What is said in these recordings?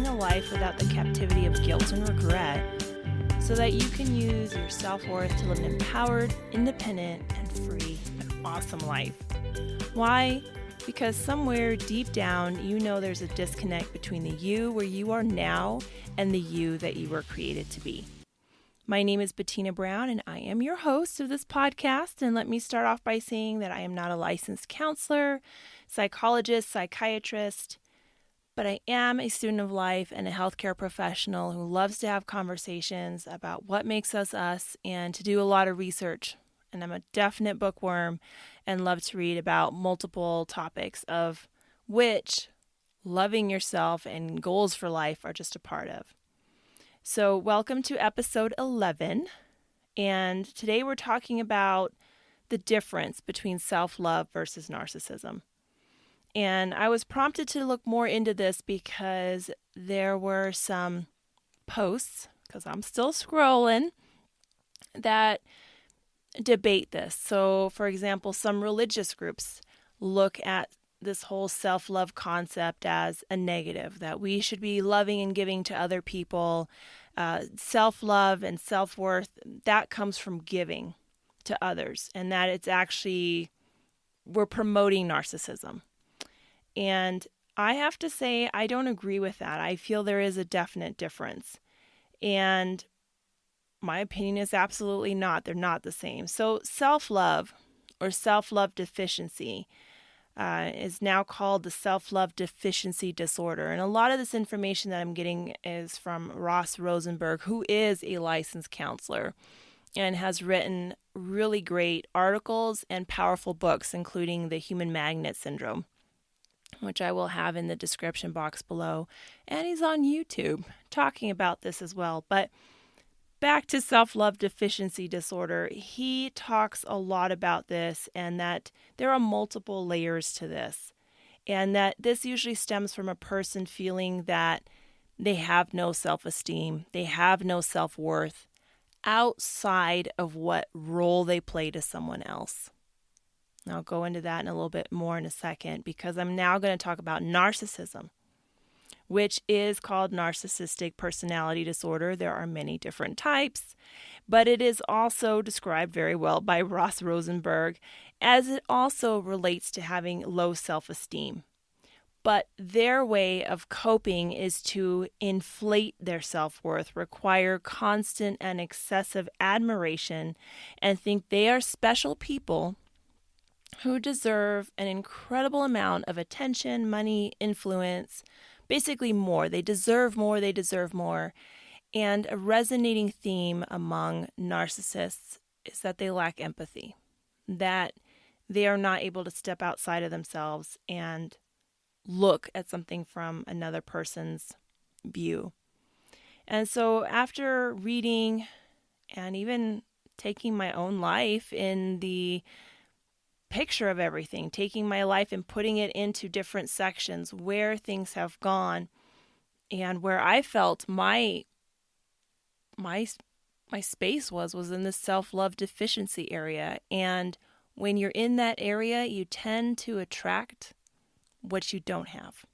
living a life without the captivity of guilt and regret, so that you can use your self-worth to live an empowered, independent, and free and awesome life. Why? Because somewhere deep down, you know there's a disconnect between the you where you are now and the you that you were created to be. My name is Bettina Brown, and I am your host of this podcast. And let me start off by saying that I am not a licensed counselor, psychologist, psychiatrist, but I am a student of life and a healthcare professional who loves to have conversations about what makes us us and to do a lot of research. And I'm a definite bookworm and love to read about multiple topics, of which loving yourself and goals for life are just a part of. So welcome to episode 11, and today we're talking about the difference between self-love versus narcissism. And I was prompted to look more into this because there were some posts, because I'm still scrolling, that debate this. So, for example, some religious groups look at this whole self-love concept as a negative, that we should be loving and giving to other people. Self-love and self-worth, that comes from giving to others, and that it's actually, we're promoting narcissism. And I have to say, I don't agree with that. I feel there is a definite difference. And my opinion is absolutely not. They're not the same. So self-love or self-love deficiency is now called the self-love deficiency disorder. And a lot of this information that I'm getting is from Ross Rosenberg, who is a licensed counselor and has written really great articles and powerful books, including The Human Magnet Syndrome, which I will have in the description box below. And he's on YouTube talking about this as well. But back to self-love deficiency disorder, he talks a lot about this, and that there are multiple layers to this, and that this usually stems from a person feeling that they have no self-esteem, they have no self-worth outside of what role they play to someone else. And I'll go into that in a little bit more in a second, because I'm now going to talk about narcissism, which is called narcissistic personality disorder. There are many different types, but it is also described very well by Ross Rosenberg, as it also relates to having low self-esteem. But their way of coping is to inflate their self-worth, require constant and excessive admiration, and think they are special people who deserve an incredible amount of attention, money, influence, basically more. They deserve more, they deserve more. And a resonating theme among narcissists is that they lack empathy, that they are not able to step outside of themselves and look at something from another person's view. And so after reading and even taking my own life in the picture of everything, taking my life and putting it into different sections where things have gone, and where I felt my space was in the self-love deficiency area. And when you're in that area, you tend to attract what you don't have.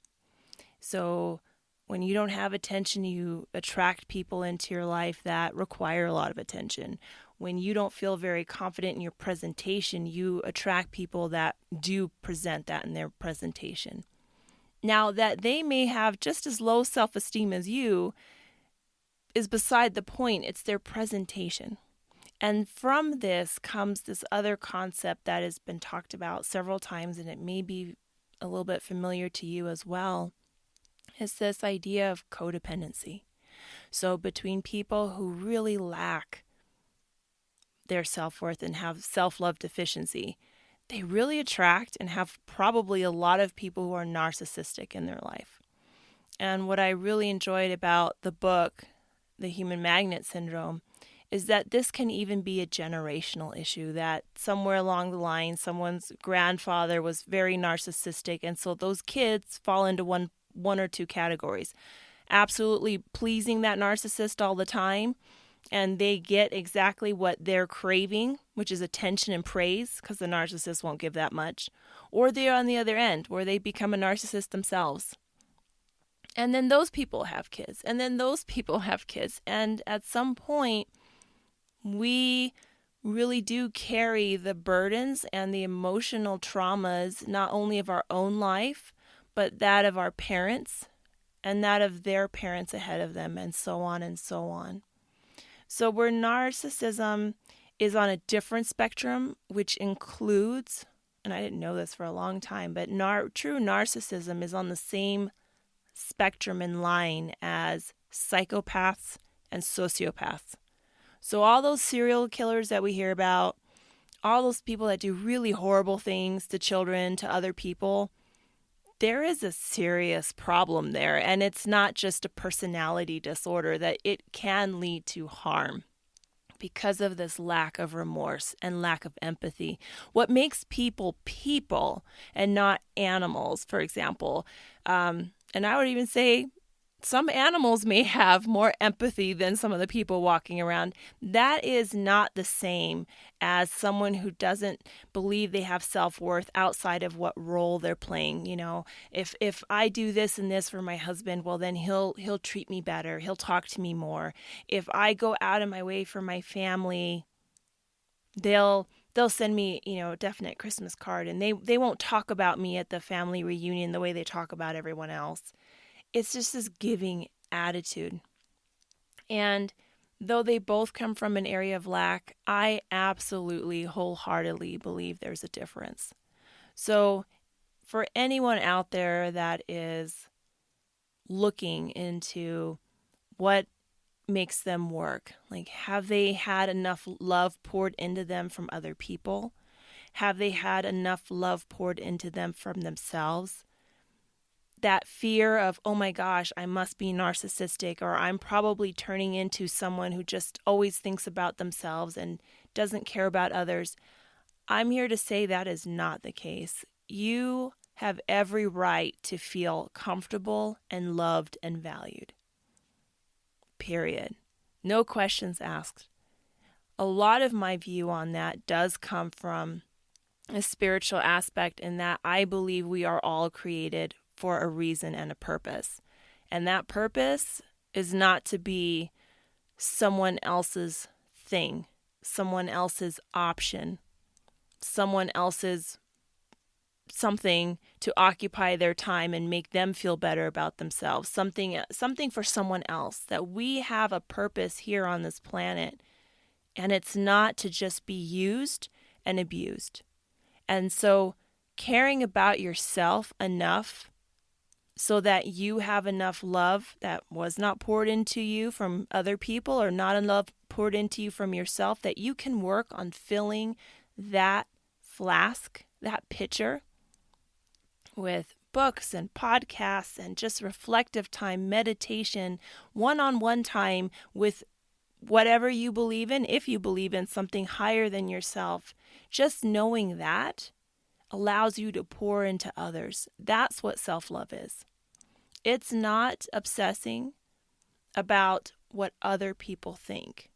So when you don't have attention, you attract people into your life that require a lot of attention. When you don't feel very confident in your presentation, you attract people that do present that in their presentation. Now, that they may have just as low self-esteem as you is beside the point. It's their presentation. And from this comes this other concept that has been talked about several times, and it may be a little bit familiar to you as well. It's this idea of codependency. So between people who really lack their self-worth and have self-love deficiency, they really attract and have probably a lot of people who are narcissistic in their life. And what I really enjoyed about the book, The Human Magnet Syndrome, is that this can even be a generational issue, that somewhere along the line, someone's grandfather was very narcissistic, and so those kids fall into one or two categories. Absolutely pleasing that narcissist all the time, and they get exactly what they're craving, which is attention and praise, because the narcissist won't give that much. Or they're on the other end, where they become a narcissist themselves. And then those people have kids. And then those people have kids. And at some point, we really do carry the burdens and the emotional traumas, not only of our own life, but that of our parents and that of their parents ahead of them, and so on and so on. So where narcissism is on a different spectrum, which includes, and I didn't know this for a long time, but true narcissism is on the same spectrum and line as psychopaths and sociopaths. So all those serial killers that we hear about, all those people that do really horrible things to children, to other people, there is a serious problem there. And it's not just a personality disorder, that it can lead to harm because of this lack of remorse and lack of empathy. What makes people people and not animals, for example, and I would even say some animals may have more empathy than some of the people walking around. That is not the same as someone who doesn't believe they have self-worth outside of what role they're playing. You know, if I do this and this for my husband, well, then he'll treat me better. He'll talk to me more. If I go out of my way for my family, they'll send me, a definite Christmas card, and they won't talk about me at the family reunion the way they talk about everyone else. It's just this giving attitude. And though they both come from an area of lack, I absolutely wholeheartedly believe there's a difference. So for anyone out there that is looking into what makes them work, like, have they had enough love poured into them from other people? Have they had enough love poured into them from themselves? That fear of, oh my gosh, I must be narcissistic, or I'm probably turning into someone who just always thinks about themselves and doesn't care about others. I'm here to say that is not the case. You have every right to feel comfortable and loved and valued. Period. No questions asked. A lot of my view on that does come from a spiritual aspect, in that I believe we are all created for a reason and a purpose. And that purpose is not to be someone else's thing, someone else's option, someone else's something to occupy their time and make them feel better about themselves, something for someone else. That we have a purpose here on this planet, and it's not to just be used and abused. And so caring about yourself enough so that you have enough love that was not poured into you from other people, or not enough poured into you from yourself, that you can work on filling that flask, that pitcher, with books and podcasts and just reflective time, meditation, one-on-one time with whatever you believe in, if you believe in something higher than yourself. Just knowing that allows you to pour into others. That's what self-love is. It's not obsessing about what other people think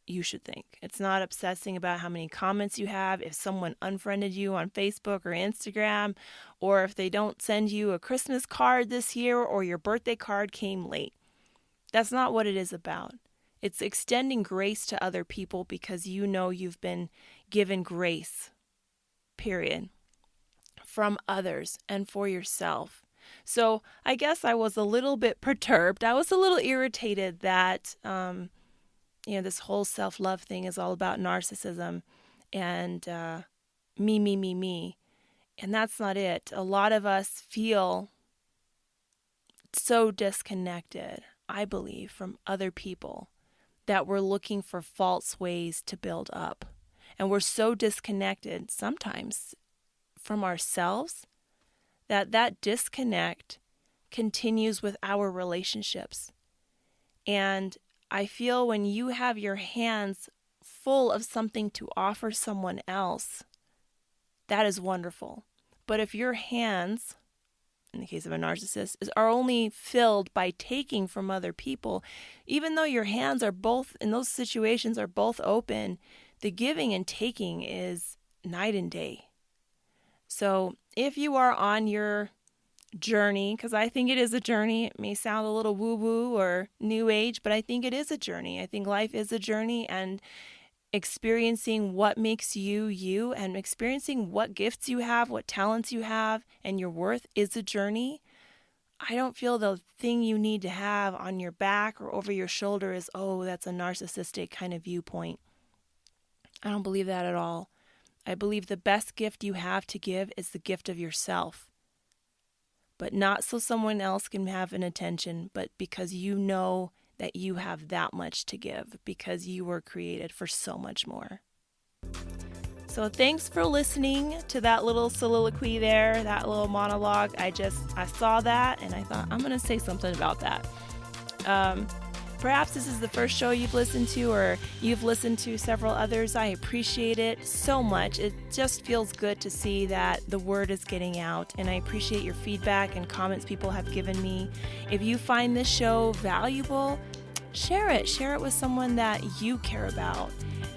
you should think. It's not obsessing about how many comments you have, if someone unfriended you on Facebook or Instagram, or if they don't send you a Christmas card this year, or your birthday card came late. That's not what it is about. It's extending grace to other people because you know you've been given grace, period, from others and for yourself. So I guess I was a little bit perturbed. I was a little irritated that, this whole self-love thing is all about narcissism and me. And that's not it. A lot of us feel so disconnected, I believe, from other people, that we're looking for false ways to build up. And we're so disconnected sometimes from ourselves that disconnect continues with our relationships. And I feel when you have your hands full of something to offer someone else, that is wonderful. But if your hands, in the case of a narcissist, are only filled by taking from other people, even though your hands are both, in those situations, are both open, the giving and taking is night and day. So if you are on your journey, because I think it is a journey. It may sound a little woo-woo or new age, but I think it is a journey. I think life is a journey, and experiencing what makes you you and experiencing what gifts you have, what talents you have, and your worth is a journey. I don't feel the thing you need to have on your back or over your shoulder is, oh, that's a narcissistic kind of viewpoint. I don't believe that at all. I believe the best gift you have to give is the gift of yourself. But not so someone else can have an attention, but because you know that you have that much to give, because you were created for so much more. So thanks for listening to that little soliloquy there, that little monologue. I saw that and I thought, I'm going to say something about that. Perhaps this is the first show you've listened to, or you've listened to several others. I appreciate it so much. It just feels good to see that the word is getting out, and I appreciate your feedback and comments people have given me. If you find this show valuable, share it. Share it with someone that you care about.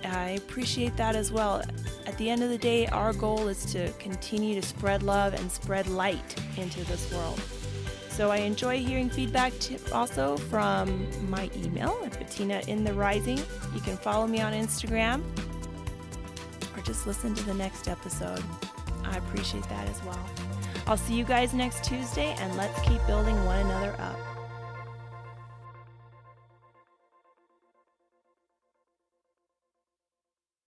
I appreciate that as well. At the end of the day, our goal is to continue to spread love and spread light into this world. So I enjoy hearing feedback also from my email at Bettina in the Rising. You can follow me on Instagram or just listen to the next episode. I appreciate that as well. I'll see you guys next Tuesday, and let's keep building one another up.